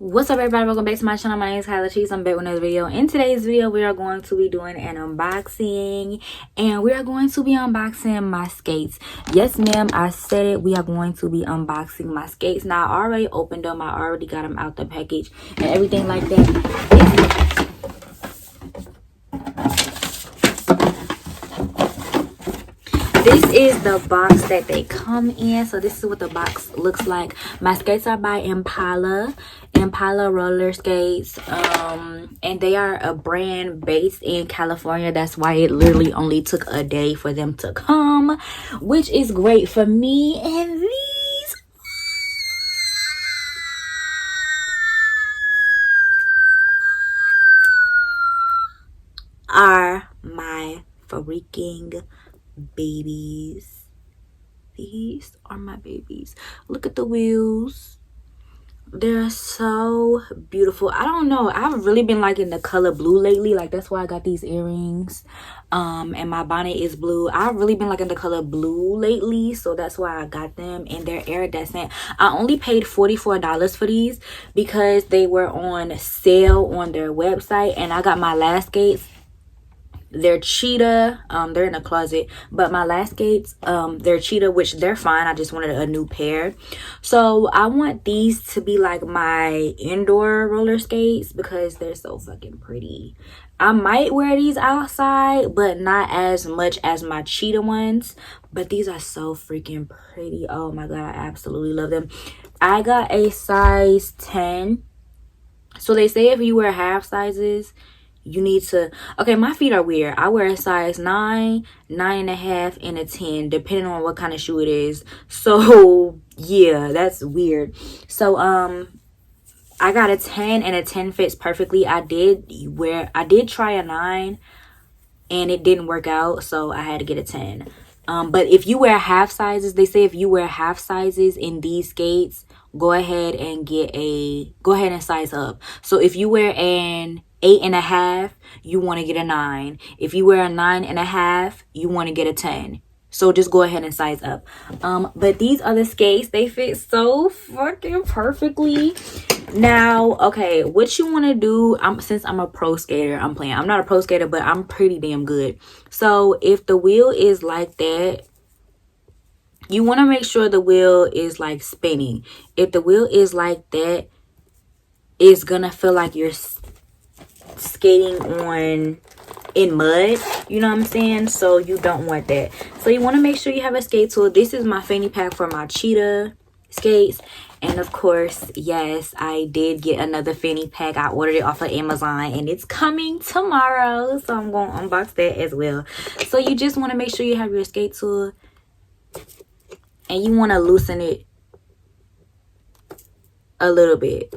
What's up, everybody? Welcome back to my channel. My name is Kyla Cheese. I'm back with another video. In today's video, we are going to be doing an unboxing, and we are going to be unboxing my skates. Yes, ma'am, I said it. We are going to be unboxing my skates. Now, I already opened them. I already got them out the package and everything like that. This is the box that they come in. So this is what the box looks like. My skates are by Impala roller skates, and they are a brand based in California. That's why it literally only took a day for them to come, which is great for me. And these are my freaking babies. These are my babies. Look at the wheels. They're so beautiful. I don't know, I've really been liking the color blue lately. Like, that's why I got these earrings, and my bonnet is blue. I've really been liking the color blue lately, so that's why I got them. And they're iridescent. I only paid $44 for these because they were on sale on their website, and I got my last skates. They're cheetah. They're in the closet, but my last skates, they're cheetah, which they're fine. I just wanted a new pair, so I want these to be like my indoor roller skates because they're so fucking pretty. I might wear these outside, but not as much as my cheetah ones. But these are so freaking pretty. Oh my god, I absolutely love them. I got a size 10. So they say if you wear half sizes, you need to, okay, my feet are weird. I wear a size 9, 9.5, and a 10, depending on what kind of shoe it is. So yeah, that's weird. So I got a 10, and a 10 fits perfectly. I did try a 9, and it didn't work out, so I had to get a 10. But if you wear half sizes, they say if you wear half sizes in these skates, go ahead and size up. So if you wear an 8.5, you want to get a 9. If you wear a 9.5, you want to get a 10. So just go ahead and size up. But these are the skates. They fit so fucking perfectly. Now, okay, what you want to do, since I'm a pro skater, I'm not a pro skater, but I'm pretty damn good. So if the wheel is like that, you want to make sure the wheel is like spinning. If the wheel is like that, it's gonna feel like you're skating in mud, you know what I'm saying? So you don't want that. So you want to make sure you have a skate tool. This is my fanny pack for my cheetah skates. And of course, yes, I did get another fanny pack. I ordered it off of Amazon, and it's coming tomorrow, so I'm gonna unbox that as well. So you just want to make sure you have your skate tool, and you want to loosen it a little bit.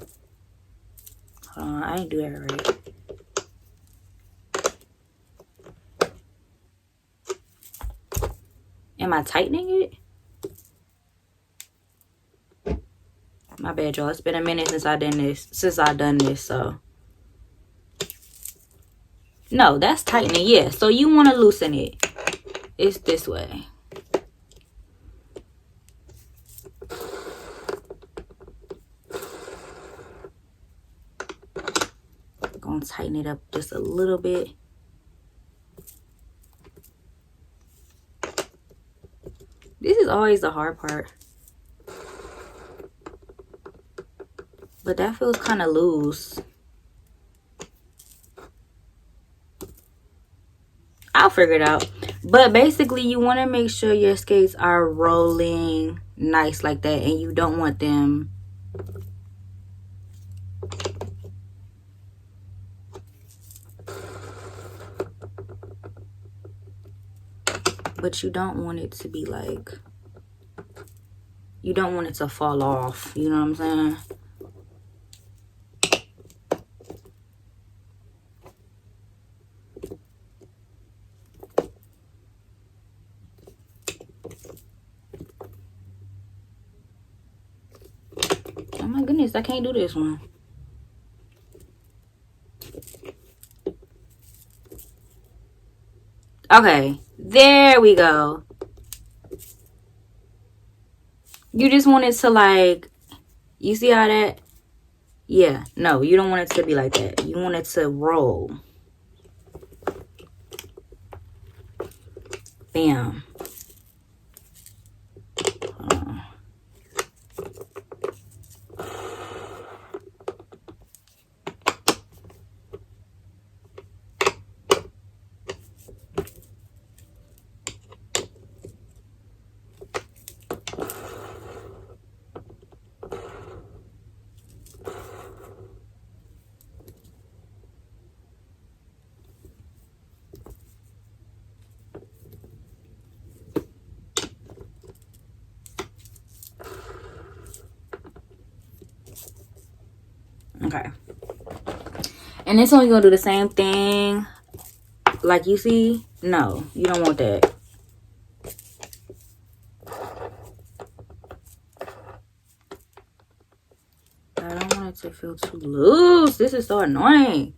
Hold on, I ain't do that right. Am I tightening it? My bad, y'all. It's been a minute since I've done this, so. No, that's tightening, yeah. So you want to loosen it. It's this way. I'm gonna tighten it up just a little bit. This is always the hard part. But that feels kind of loose. I'll figure it out. But basically, you want to make sure your skates are rolling nice like that, and you don't want them but you don't want it to be like, you don't want it to fall off, you know what I'm saying? Oh my goodness, I can't do this one. Okay, there we go. You just want it to, like, you see how that, Yeah, no, you don't want it to be like that. You want it to roll. Bam. Okay. And this one, you're gonna do the same thing like you see. No, you don't want that. I don't want it to feel too loose. This is so annoying.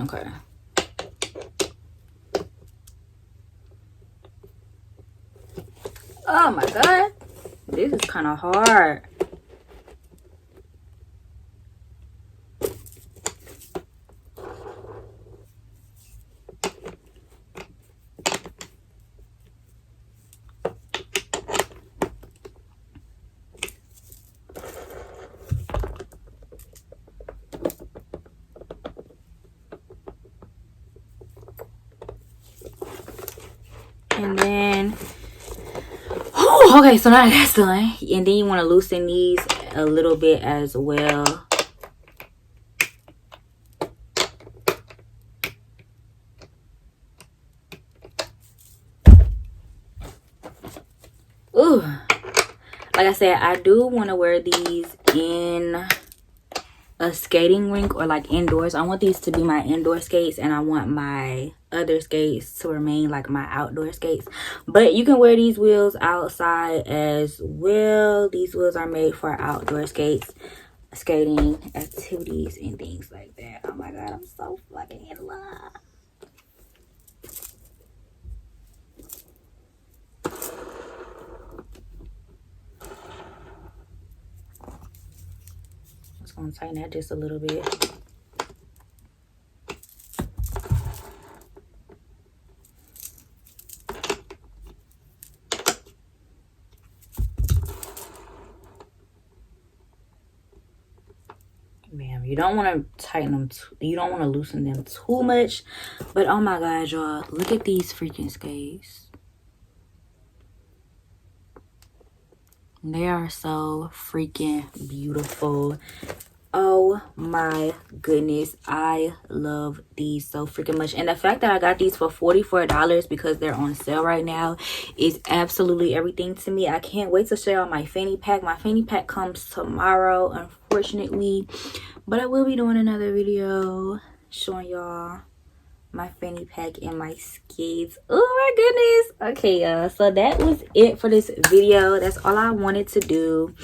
Okay. Oh my god. This is kind of hard. And then, oh, okay, so now that's done. And then you want to loosen these a little bit as well. Ooh, like I said, I do want to wear these in a skating rink or like indoors. I want these to be my indoor skates, and I want my other skates to remain like my outdoor skates. But you can wear these wheels outside as well. These wheels are made for outdoor skates, skating activities and things like that. Oh my god, I'm so fucking in love. Just gonna tighten that just a little bit. Bam. You don't want to tighten them you don't want to loosen them too much. But oh my god, y'all, look at these freaking skates. They are so freaking beautiful. Oh my goodness, I love these so freaking much. And the fact that I got these for $44 because they're on sale right now is absolutely everything to me. I can't wait to share out my fanny pack. My fanny pack comes tomorrow, unfortunately, but I will be doing another video showing y'all my fanny pack and my skates. Oh my goodness. Okay, y'all, so that was it for this video. That's all I wanted to do.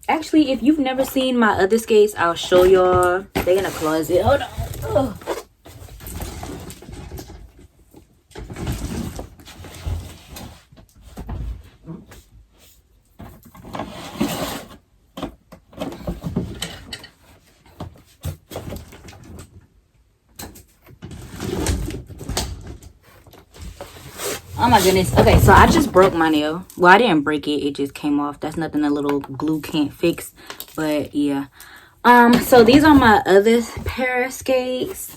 Actually, if you've never seen my other skates, I'll show y'all. They're in a closet. Hold on. Ugh. Oh my goodness. Okay, so I just broke my nail. Well, I didn't break it. It just came off. That's nothing a little glue can't fix. But yeah. So these are my other pair of skates.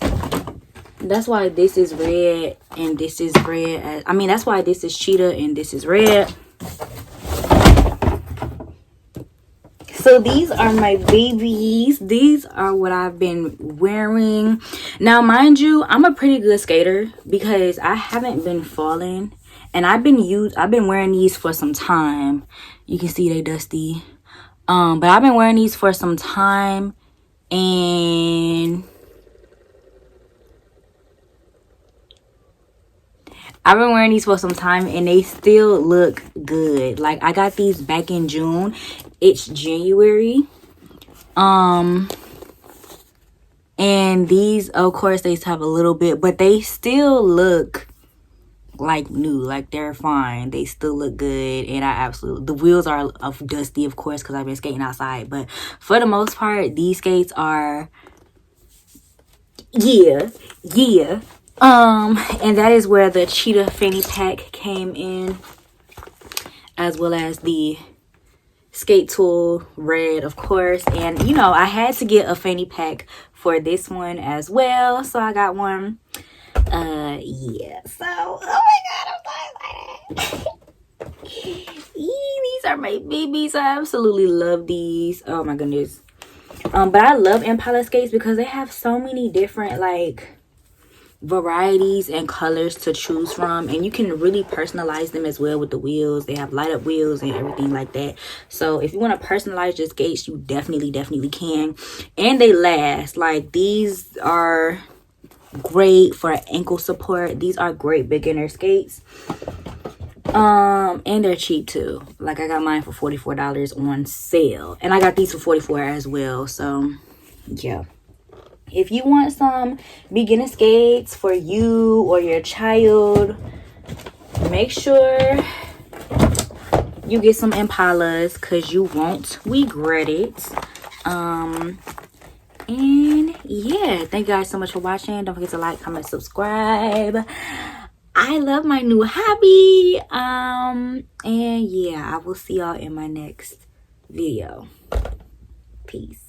That's why this is red and this is red. I mean, that's why this is cheetah and this is red. So these are my babies. These are what I've been wearing. Now, mind you, I'm a pretty good skater because I haven't been falling. And I've been wearing these for some time. You can see they dusty. But I've been wearing these for some time. And I've been wearing these for some time and they still look good. Like, I got these back in June. It's January. And these, of course, they have a little bit, but they still look like new, like they're fine, they still look good. And I absolutely, the wheels are dusty, of course, because I've been skating outside, but for the most part, these skates are yeah. And that is where the cheetah fanny pack came in, as well as the skate tool red, of course. And you know, I had to get a fanny pack for this one as well, so I got one. Yeah, so oh my god, I'm so excited. These are my babies. I absolutely love these. Oh my goodness. But I love Impala skates because they have so many different like varieties and colors to choose from, and you can really personalize them as well with the wheels. They have light up wheels and everything like that. So if you want to personalize your skates, you definitely can. And they last. Like, these are great for ankle support. These are great beginner skates. And they're cheap too. Like, I got mine for $44 on sale, and I got these for $44 as well. So yeah, if you want some beginner skates for you or your child, make sure you get some Impalas, because you won't regret it. And yeah, thank you guys so much for watching. Don't forget to like, comment, subscribe. I love my new hobby. And yeah, I will see y'all in my next video. Peace.